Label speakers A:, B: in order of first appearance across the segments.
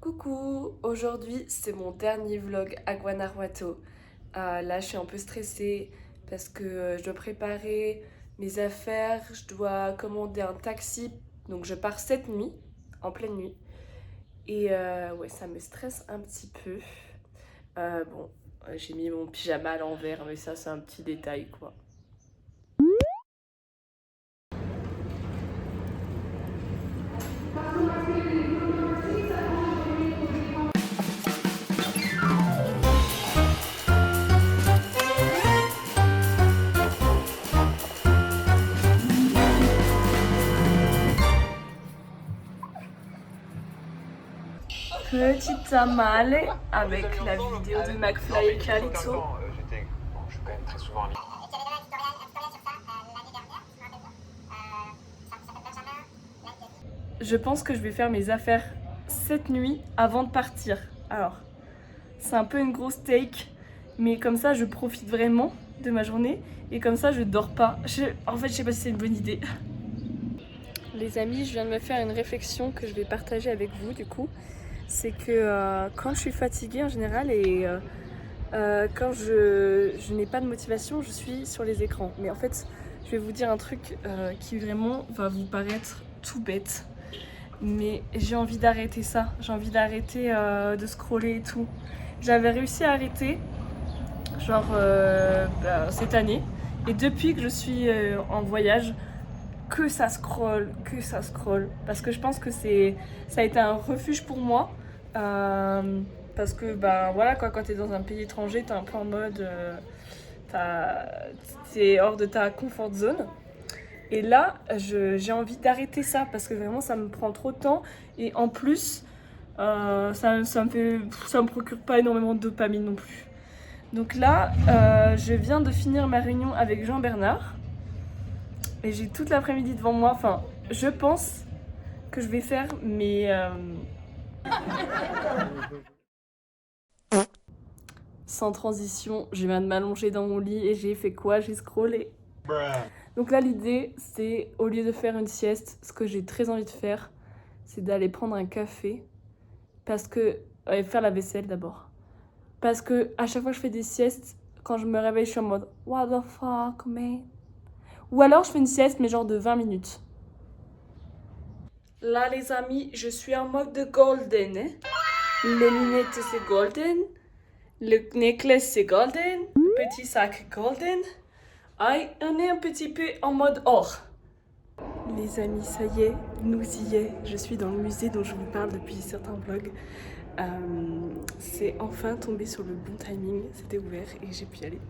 A: Coucou, aujourd'hui c'est mon dernier vlog à Guanajuato. Là je suis un peu stressée parce que je dois préparer mes affaires, je dois commander un taxi, donc je pars cette nuit, en pleine nuit. Et ouais, ça me stresse un petit peu. Bon, j'ai mis mon pyjama à l'envers, mais ça c'est un petit détail quoi. Petit tamale avec la vidéo de McFly et Carlito.
B: Je suis quand même très souvent invité.
A: Je pense que je vais faire mes affaires cette nuit avant de partir. Alors, c'est un peu une grosse take, mais comme ça je profite vraiment de ma journée et comme ça je dors pas. En fait, je sais pas si c'est une bonne idée. Les amis, je viens de me faire une réflexion que je vais partager avec vous du coup. C'est que quand je suis fatiguée en général et quand je n'ai pas de motivation, je suis sur les écrans. Mais en fait, je vais vous dire un truc qui vraiment va vous paraître tout bête. Mais j'ai envie d'arrêter ça. J'ai envie d'arrêter de scroller et tout. J'avais réussi à arrêter, genre cette année. Et depuis que je suis en voyage, que ça scrolle. Parce que je pense que ça a été un refuge pour moi. Parce que bah voilà quoi, quand t'es dans un pays étranger, t'es un peu en mode t'es hors de ta comfort zone. Et là j'ai envie d'arrêter ça parce que vraiment ça me prend trop de temps et en plus ça me procure pas énormément de dopamine non plus. Donc là je viens de finir ma réunion avec Jean-Bernard et j'ai toute l'après-midi devant moi. Enfin, je pense que je vais faire mes sans transition, je viens de m'allonger dans mon lit et j'ai fait quoi? J'ai scrollé. Donc là, l'idée, c'est au lieu de faire une sieste, ce que j'ai très envie de faire, c'est d'aller prendre un café. Parce que. Faire la vaisselle d'abord. Parce que à chaque fois que je fais des siestes, quand je me réveille, je suis en mode What the fuck, man? Ou alors je fais une sieste, mais genre de 20 minutes. Là, les amis, je suis en mode de golden. Hein? Les lunettes, c'est golden. Le necklace, c'est golden. Le petit sac, golden. Aïe, on est un petit peu en mode or. Les amis, ça y est, nous y est. Je suis dans le musée dont je vous parle depuis certains vlogs. C'est enfin tombé sur le bon timing. C'était ouvert et j'ai pu y aller.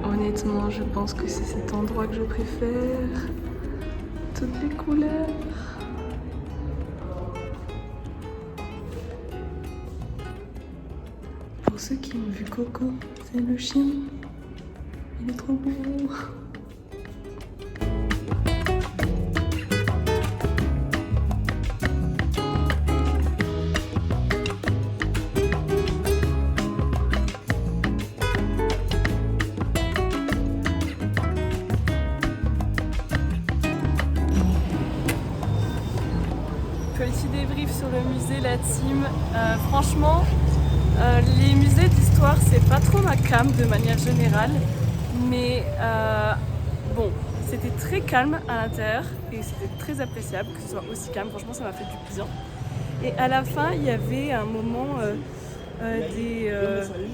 A: Honnêtement, je pense que c'est cet endroit que je préfère. Toutes les couleurs. Pour ceux qui ont vu Coco, c'est le chien. Il est trop beau. Petit débrief sur le musée, la team. Franchement, les musées d'histoire, c'est pas trop ma came de manière générale, mais bon, c'était très calme à l'intérieur et c'était très appréciable que ce soit aussi calme. Franchement, ça m'a fait du bien. Et à la fin, il y avait un moment des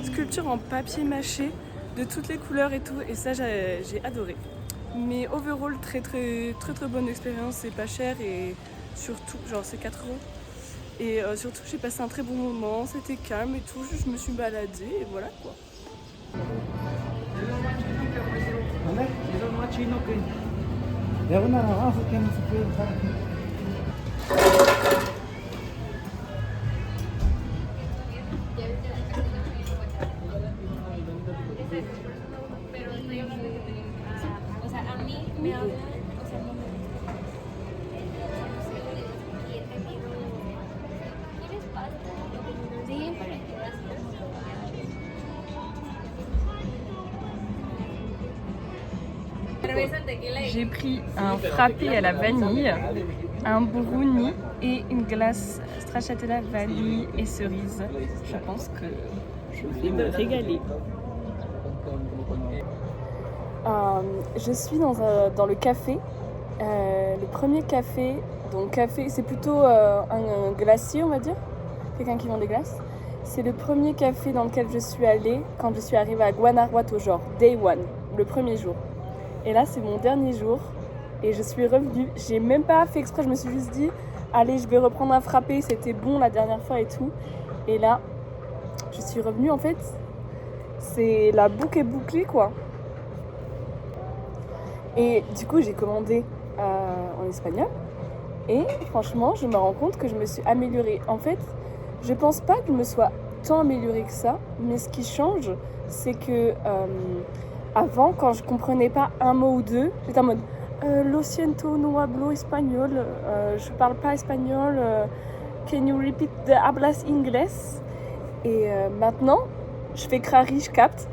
A: sculptures en papier mâché de toutes les couleurs et tout, et ça j'ai adoré. Mais overall, très bonne expérience, c'est pas cher et surtout, genre c'est 4 €. Et surtout, j'ai passé un très bon moment, c'était calme et tout, je me suis baladée et voilà quoi. J'ai pris un frappé à la vanille, un brownie et une glace stracciatella vanille et cerise. Je pense que je vais me régaler. Je suis dans le café, le premier café. Donc café, c'est plutôt un glacier, on va dire, quelqu'un qui vend des glaces. C'est le premier café dans lequel je suis allée quand je suis arrivée à Guanajuato, genre day one, le premier jour. Et là, c'est mon dernier jour et je suis revenue. J'ai même pas fait exprès, je me suis juste dit, allez, je vais reprendre un frappé, c'était bon la dernière fois et tout. Et là, je suis revenue, en fait, c'est la boucle est bouclée, quoi. Et du coup, j'ai commandé en espagnol. Et franchement, je me rends compte que je me suis améliorée. En fait, je pense pas que je me sois tant améliorée que ça, mais ce qui change, c'est que avant, quand je comprenais pas un mot ou deux, j'étais en mode lo siento, no hablo espagnol, je parle pas espagnol, can you repeat the hablas inglés? Et maintenant, je fais crari, je capte.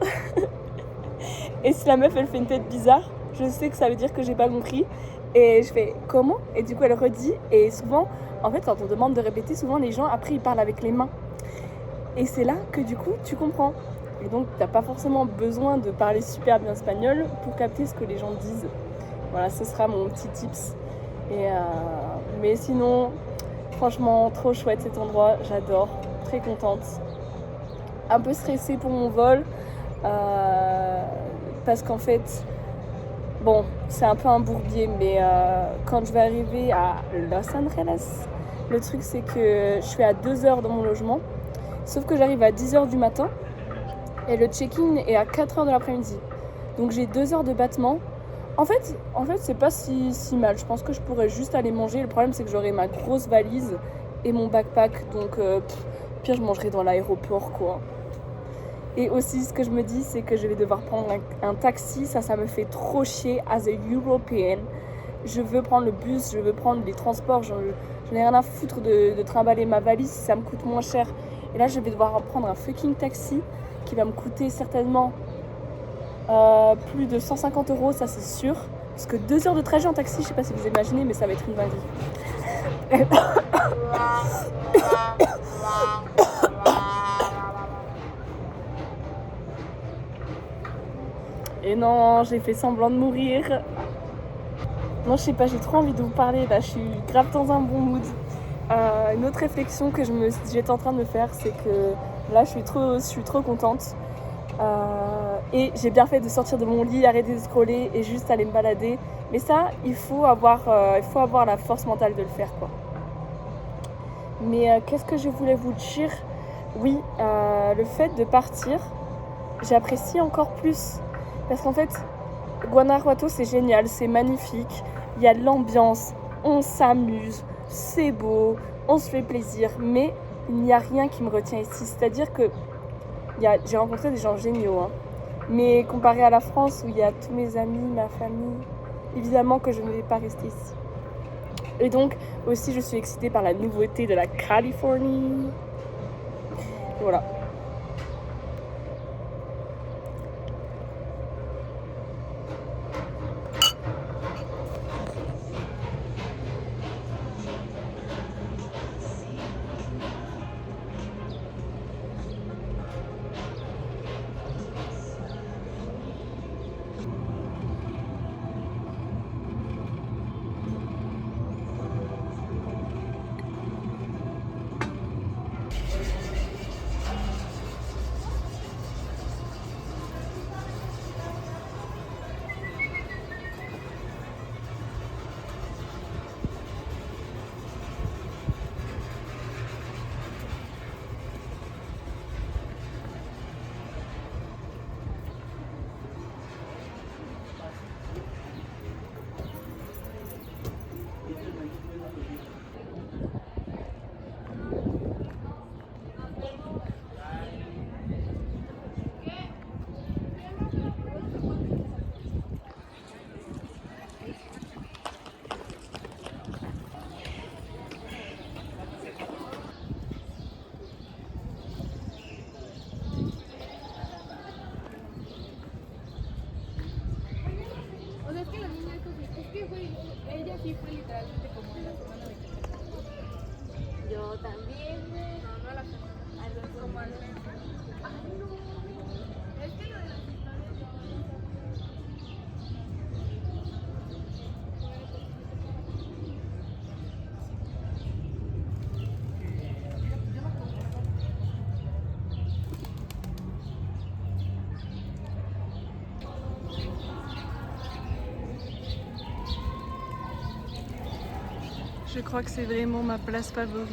A: Et si la meuf elle fait une tête bizarre, je sais que ça veut dire que j'ai pas compris. Et je fais comment? Et du coup elle redit. Et souvent, en fait, quand on demande de répéter, souvent les gens après ils parlent avec les mains. Et c'est là que du coup tu comprends. Et donc t'as pas forcément besoin de parler super bien espagnol pour capter ce que les gens disent. Voilà, ce sera mon petit tips. Et mais sinon, franchement, trop chouette cet endroit, j'adore, très contente. Un peu stressée pour mon vol, parce qu'en fait, bon, c'est un peu un bourbier, mais quand je vais arriver à Los Angeles, le truc c'est que je suis à 2 heures dans mon logement, sauf que j'arrive à 10 heures du matin et le check-in est à 4 heures de l'après-midi. Donc j'ai 2 heures de battement. En fait, c'est pas si mal. Je pense que je pourrais juste aller manger. Le problème, c'est que j'aurai ma grosse valise et mon backpack. Donc, pire, je mangerai dans l'aéroport, quoi. Et aussi, ce que je me dis, c'est que je vais devoir prendre un taxi. Ça me fait trop chier as a European. Je veux prendre le bus, je veux prendre les transports. Je n'ai rien à foutre de trimballer ma valise si ça me coûte moins cher. Et là, je vais devoir prendre un fucking taxi qui va me coûter certainement plus de 150 €, ça c'est sûr. Parce que 2 heures de trajet en taxi, je sais pas si vous imaginez, mais ça va être une dinguerie. Et non, j'ai fait semblant de mourir. Non, je sais pas, j'ai trop envie de vous parler là, je suis grave dans un bon mood. Une autre réflexion que j'étais en train de me faire, c'est que là, je suis trop contente. Et j'ai bien fait de sortir de mon lit, arrêter de scroller et juste aller me balader. Mais ça, il faut avoir la force mentale de le faire, quoi. Mais qu'est-ce que je voulais vous dire? Oui, le fait de partir, j'apprécie encore plus. Parce qu'en fait, Guanajuato, c'est génial, c'est magnifique. Il y a de l'ambiance, on s'amuse, c'est beau, on se fait plaisir. Mais il n'y a rien qui me retient ici. C'est-à-dire que j'ai rencontré des gens géniaux, hein. Mais comparé à la France où il y a tous mes amis, ma famille, évidemment que je ne vais pas rester ici. Et donc aussi je suis excitée par la nouveauté de la Californie. Voilà.
C: Ella sí fue literalmente como en la semana de que yo también, no, no a la semana, como al mes. Ay, no, es que lo de las historias
A: Je crois que c'est vraiment ma place favorite.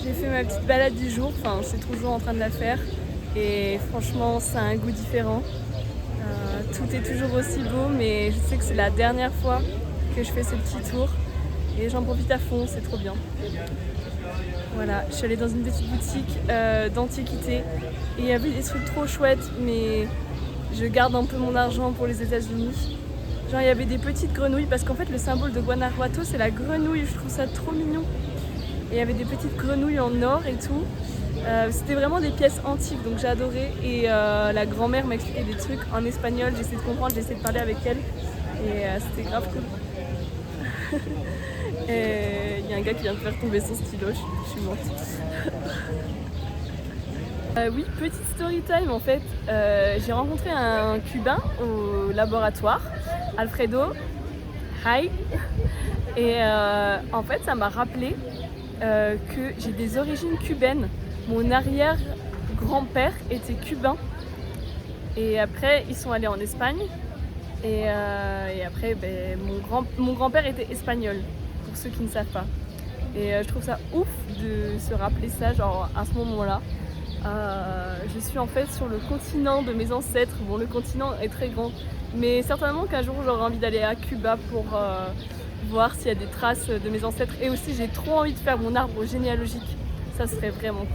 A: J'ai fait ma petite balade du jour, enfin je suis toujours en train de la faire et franchement ça a un goût différent. Tout est toujours aussi beau mais je sais que c'est la dernière fois que je fais ce petit tour et j'en profite à fond, c'est trop bien. Voilà, je suis allée dans une petite boutique d'antiquité et il y avait des trucs trop chouettes mais je garde un peu mon argent pour les États-Unis. Genre il y avait des petites grenouilles parce qu'en fait le symbole de Guanajuato c'est la grenouille, je trouve ça trop mignon. Et il y avait des petites grenouilles en or et tout. C'était vraiment des pièces antiques donc j'ai adoré et la grand-mère m'a expliqué des trucs en espagnol, j'ai essayé de comprendre, j'ai essayé de parler avec elle et c'était grave cool. Et il y a un gars qui vient de faire tomber son stylo, je suis morte. Oui, petite story time en fait, j'ai rencontré un Cubain au laboratoire, Alfredo, hi, et en fait ça m'a rappelé que j'ai des origines cubaines. Mon arrière-grand-père était cubain et après ils sont allés en Espagne et après mon grand-père était espagnol, pour ceux qui ne savent pas. Et je trouve ça ouf de se rappeler ça genre à ce moment-là. Je suis en fait sur le continent de mes ancêtres. Bon, le continent est très grand, mais certainement qu'un jour j'aurai envie d'aller à Cuba pour voir s'il y a des traces de mes ancêtres. Et aussi j'ai trop envie de faire mon arbre généalogique. Ça serait vraiment cool.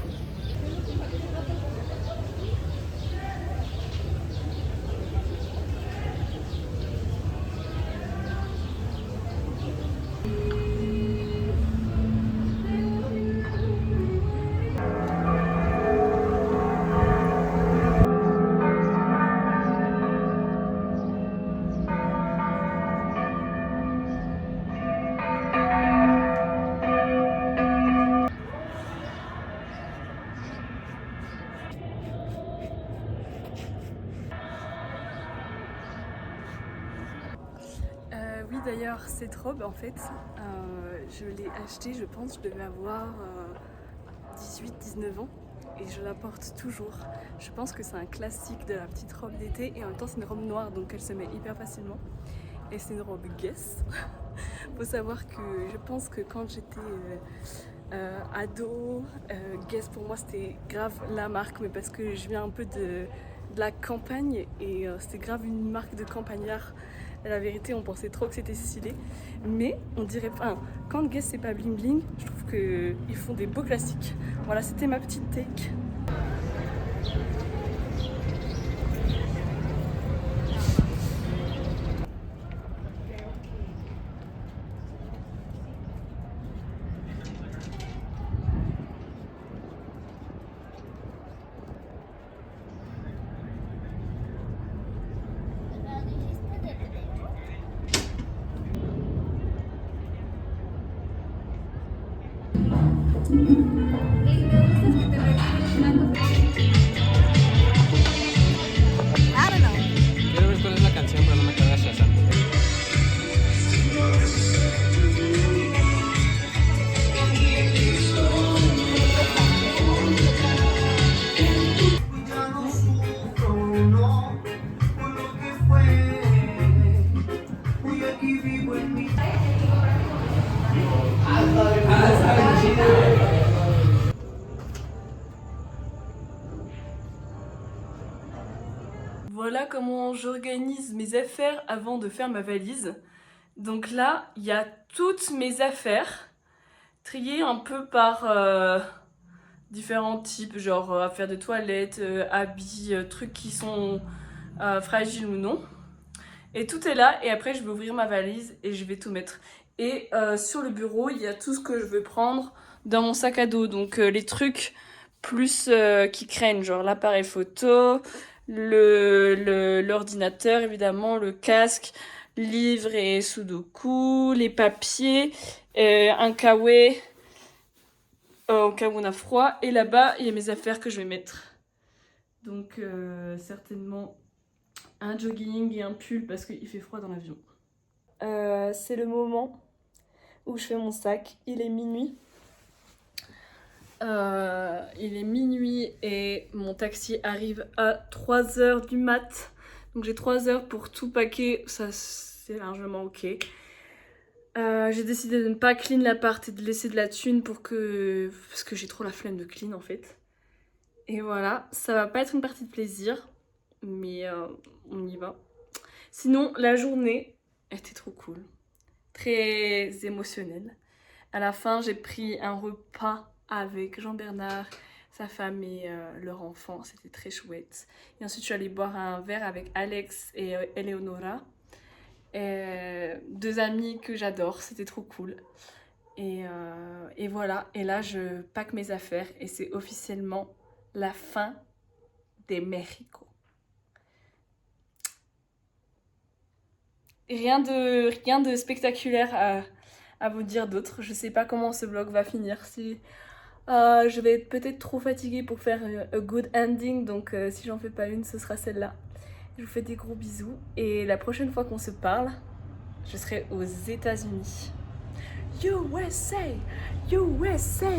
A: Oui d'ailleurs cette robe en fait, je l'ai achetée, je pense, je devais avoir 18-19 ans et je la porte toujours. Je pense que c'est un classique de la petite robe d'été et en même temps c'est une robe noire donc elle se met hyper facilement. Et c'est une robe Guess. Faut savoir que je pense que quand j'étais ado, Guess pour moi c'était grave la marque, mais parce que je viens un peu de la campagne et c'était grave une marque de campagnard. La vérité, on pensait trop que c'était stylé, mais on dirait pas. Quand Guess c'est pas bling bling, je trouve qu'ils font des beaux classiques. Voilà, c'était ma petite take.
B: Quiero ver cuál es la canción, pero no me queda Shazam.
A: Voilà comment j'organise mes affaires avant de faire ma valise. Donc là, il y a toutes mes affaires triées un peu par différents types, genre affaires de toilette, habits, trucs qui sont fragiles ou non. Et tout est là et après je vais ouvrir ma valise et je vais tout mettre. Et sur le bureau, il y a tout ce que je veux prendre dans mon sac à dos. Donc les trucs plus qui craignent, genre l'appareil photo, l'ordinateur évidemment, le casque, livres et sudoku, les papiers, un kawaii au cas où on a froid. Et là-bas, il y a mes affaires que je vais mettre. Donc certainement un jogging et un pull parce qu'il fait froid dans l'avion. C'est le moment où je fais mon sac. Il est minuit. Et mon taxi arrive à 3h du mat. Donc j'ai 3 heures pour tout packer. Ça, c'est largement ok. J'ai décidé de ne pas clean l'appart et de laisser de la thune parce que j'ai trop la flemme de clean en fait. Et voilà, ça va pas être une partie de plaisir, mais on y va. Sinon, la journée était trop cool, très émotionnelle. À la fin, j'ai pris un repas avec Jean-Bernard, sa femme et leur enfant, c'était très chouette. Et ensuite, je suis allée boire un verre avec Alex et Eleonora, deux amis que j'adore, c'était trop cool. Et voilà, et là, je pack mes affaires et c'est officiellement la fin de Mexico. Rien de spectaculaire à vous dire d'autre. Je sais pas comment ce vlog va finir. Si je vais être peut-être trop fatiguée pour faire a good ending, donc si j'en fais pas une, ce sera celle-là. Je vous fais des gros bisous et la prochaine fois qu'on se parle, je serai aux États-Unis. USA! USA!